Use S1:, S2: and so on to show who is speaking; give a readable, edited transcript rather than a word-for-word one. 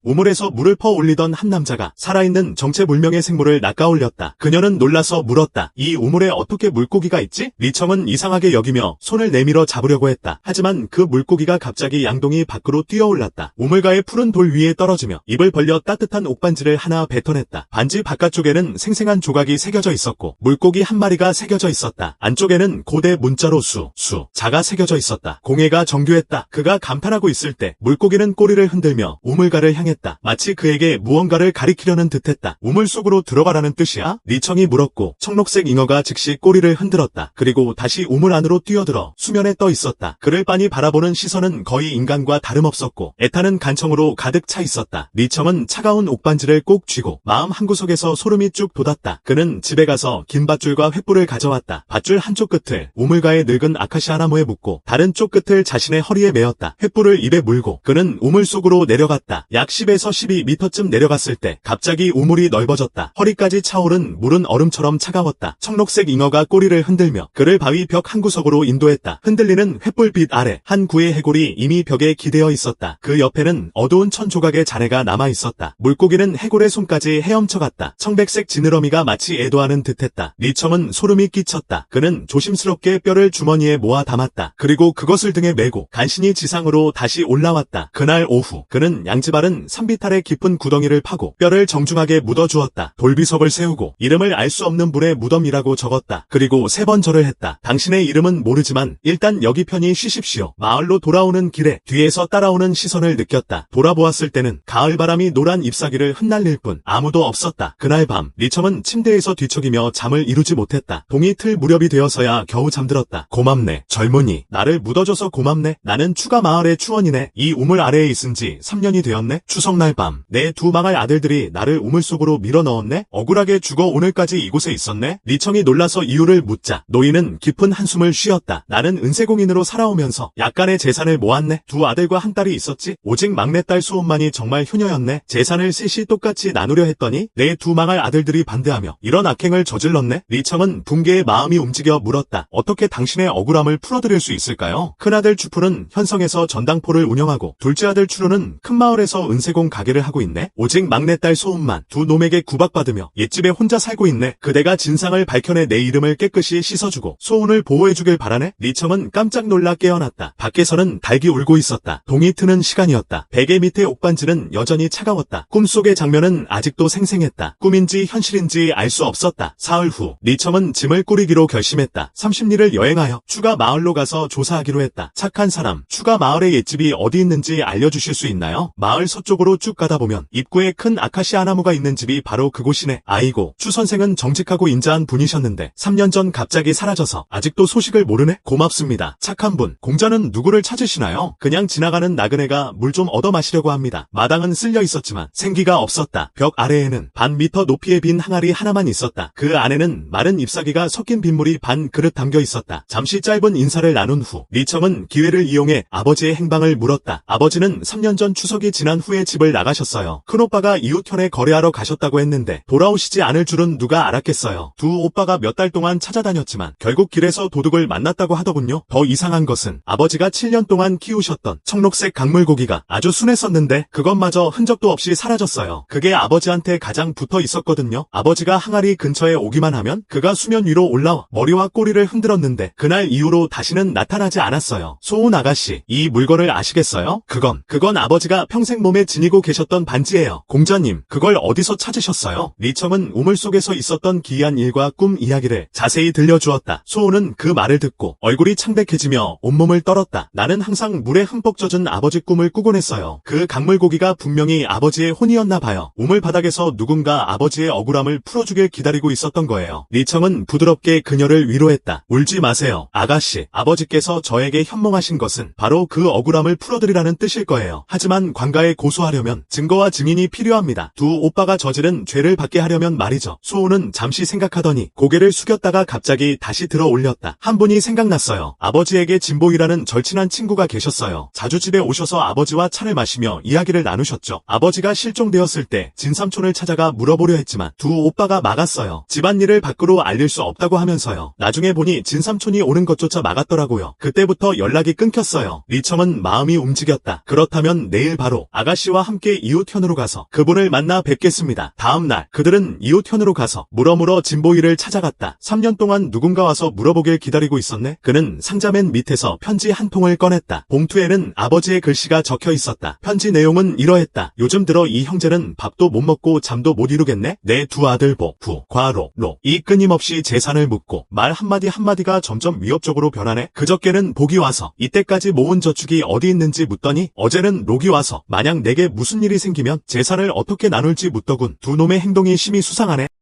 S1: 우물에서 물을 퍼 올리던 한 남자가 살아있는 정체불명의 생물을 낚아올렸다. 그녀는 놀라서 물었다. 이 우물에 어떻게 물고기가 있지? 리청은 이상하게 여기며 손을 내밀어 잡으려고 했다. 하지만 그 물고기가 갑자기 양동이 밖으로 뛰어올랐다. 우물가의 푸른 돌 위에 떨어지며 입을 벌려 따뜻한 옥반지를 하나 뱉어냈다. 반지 바깥쪽에는 생생한 조각이 새겨져 있었고 물고기 한 마리가 새겨져 있었다. 안쪽에는 고대 문자로 자가 새겨져 있었다. 공예가 정교했다. 그가 감탄하고 있을 때 물고기는 꼬리를 흔들며 우물가를 향했다. 마치 그에게 무언가를 가리키려는 듯했다. 우물 속으로 들어가라는 뜻이야? 리청이 물었고 청록색 잉어가 즉시 꼬리를 흔들었다. 그리고 다시 우물 안으로 뛰어들어 수면에 떠 있었다. 그를 빤히 바라보는 시선은 거의 인간과 다름없었고 애타는 간청으로 가득 차 있었다. 리청은 차가운 옥반지를 꼭 쥐고 마음 한구석에서 소름이 쭉 돋았다. 그는 집에 가서 긴 밧줄과 횃불을 가져왔다. 밧줄 한쪽 끝을 우물가의 늙은 아카시아 나무에 묶고 다른 쪽 끝을 자신의 허리에 메었다. 횃불을 입에 물고 그는 우물 속으로 내려갔다. 약 10에서 12m쯤 내려갔을 때 갑자기 우물이 넓어졌다. 허리까지 차오른 물은 얼음처럼 차가웠다. 청록색 잉어가 꼬리를 흔들며 그를 바위 벽 한구석으로 인도했다. 흔들리는 횃불빛 아래 한 구의 해골이 이미 벽에 기대어 있었다. 그 옆에는 어두운 천 조각의 잔해가 남아 있었다. 물고기는 해골의 손까지 헤엄쳐갔다. 청백색 지느러미가 마치 애도하는 듯했다. 리청은 소름이 끼쳤다. 그는 조심스럽게 뼈를 주머니에 모아 담았다. 그리고 그것을 등에 메고 간신히 지상으로 다시 올라왔다. 그날 오후 그는 양지바른 산비탈의 깊은 구덩이를 파고 뼈를 정중하게 묻어주었다. 돌비석을 세우고 이름을 알 수 없는 불의 무덤이라고 적었다. 그리고 3번 절을 했다. 당신의 이름은 모르지만 일단 여기 편히 쉬십시오. 마을로 돌아오는 길에 뒤에서 따라오는 시선을 느꼈다. 돌아보았을 때는 가을바람이 노란 잎사귀를 흩날릴 뿐 아무도 없었다. 그날 밤 리청은 침대에서 뒤척이며 잠을 이루지 못했다. 동이 틀 무렵이 되어서야 겨우 잠들었다. 고맙네. 젊은이. 나를 묻어줘서 고맙네. 나는 추가 마을의 추원이네. 이 우물 아래에 있은 지 3년이 되었네. 추석날 밤 내 두 망할 아들들이 나를 우물 속으로 밀어넣었네. 억울하게 죽어 오늘까지 이곳에 있었네. 리청이 놀라서 이유를 묻자 노인은 깊은 한숨을 쉬었다. 나는 은세공인으로 살아오면서 약간의 재산을 모았네. 두 아들과 한 딸이 있었지. 오직 막내딸 소은만이 정말 효녀였네. 재산을 셋이 똑같이 나누려 했더니 내 두 망할 아들들이 반대하며 이런 악행을 저질렀네. 리청은 붕괴의 마음이 움직여 물었다. 어떻게 당신의 억울함을 풀어드릴 수 있을까요? 큰아들 추푸는 현성에서 전당포를 운영하고 둘째 아들 추루는 큰 마을에서 은세공 가게를 하고 있네. 오직 막내딸 소은만 두 놈에게 구박받으며 옛집에 혼자 살고 있네. 그대가 진상을 밝혀내 내 이름을 깨끗이 씻어주고 소은을 보호해주길 바라네. 리청은 깜짝 놀라 깨어났다. 밖에서는 닭이 울고 있었다. 동이 트는 시간이었다. 베개 밑의 옥반지는 여전히 차가웠다. 꿈속의 장면은 아직도 생생했다. 꿈인지 현실인지 알 수 없었다. 사흘 후 리청은 짐을 꾸리기로 결심했다. 30리를 여행하여 추가 마을로 가서 조사하기로 했다. 착한 사람, 추가 마을의 옛집이 어디 있는지 알려주실 수 있나요? 마을 서쪽으로 쭉 가다 보면 입구에 큰 아카시아 나무가 있는 집이 바로 그곳이네. 아이고, 추 선생은 정직하고 인자한 분이셨는데 3년 전 갑자기 사라져서 아직도 소식을 모르네? 고맙습니다. 착한 분, 공자는 누구를 찾으시나요? 그냥 지나가는 나그네가 물 좀 얻어 마시려고 합니다. 마당은 쓸려 있었지만 생기가 없었다. 벽 아래에는 반 미터 높이의 빈 항아리 하나만 있었다. 그 안에는 마른 잎사귀가 섞인 빗물이 반 그릇 담겨 있었다. 잠시 짧은 인사를 나눈 후 리청은 기회를 이용해 아버지의 행방을 물었다. 아버지는 3년 전 추석이 지난 후에 집을 나가셨어요. 큰오빠가 이웃현에 거래하러 가셨다고 했는데 돌아오시지 않을 줄은 누가 알았겠어요. 두 오빠가 몇 달 동안 찾아다녔지만 결국 길에서 도둑을 만났다고 하더군요. 더 이상한 것은 아버지가 7년 동안 키우셨던 청록색 강물고기가 아주 순했었는데 그것마저 흔적도 없이 사라졌어요. 그게 아버지한테 가장 붙어 있었거든요. 아버지가 항아리 근처에 오기만 하면 그가 수면 위로 올라와 머리와 꼬리를 흔들었는데 그날 이후로 다시는 나타나지 않았어요. 소은 아가씨, 이 물건을 아시겠어요? 그건 아버지가 평생 몸에 지니고 계셨던 반지예요. 공자님, 그걸 어디서 찾으셨어요? 리청은 우물 속에서 있었던 기이한 일과 꿈 이야기를 자세히 들려주었다. 소은은 그 말을 듣고 얼굴이 창백해지며 온몸을 떨었다. 나는 항상 물에 흠뻑 젖은 아버지 꿈을 꾸곤 했어요. 그 강물고기가 분명히 아버지의 혼이었나 봐요. 우물 바닥에서 누군가 아버지의 억울함을 풀어주길 기다리고 있었던 거예요. 리청은 부드럽게 그녀를 위로했다. 울지 마세요. 아가씨, 아버지께서 저에게 현몽하신 것은 바로 그 억울함을 풀어드리라는 뜻일 거예요. 하지만 관가에 고소하려면 증거와 증인이 필요합니다. 두 오빠가 저지른 죄를 받게 하려면 말이죠. 소은은 잠시 생각하더니 고개를 숙였다가 갑자기 다시 들어 올렸다. 한 분이 생각났어요. 아버지에게 진보이라는 절친한 친구가 계셨어요. 자주 집에 오셔서 아버지와 차를 마시며 이야기를 나누셨죠. 아버지가 실종되었을 때 진삼촌을 찾아가 물어보려 했지만 두 오빠가 막았어요. 집안일을 밖으로 알릴 수 없다고 하면서요. 나중에 보니 진삼촌이 오는 것조차 막았더라고요. 그때부터 연락이 끊겼어요. 리청은 마음이 움직였다. 그렇다면 내일 바로 아가씨 아버지와 함께 이웃현으로 가서 그분을 만나 뵙겠습니다. 다음 날 그들은 이웃현으로 가서 물어물어 진보이를 찾아갔다. 3년 동안 누군가 와서 물어보길 기다리고 있었네. 그는 상자 맨 밑에서 편지 한 통을 꺼냈다. 봉투에는 아버지의 글씨가 적혀 있었다. 편지 내용은 이러했다. 요즘 들어 이 형제는 밥도 못 먹고 잠도 못 이루겠네. 내 두 아들 과로 이 끊임없이 재산을 묻고 말 한마디 한마디가 점점 위협적으로 변하네. 그저께는 복이 와서 이때까지 모은 저축이 어디 있는지 묻더니 어제는 록이 와서 만약 내게 무슨 일이 생기면 재산을 어떻게 나눌지 묻더군. 두 놈의 행동이 심히 수상하네.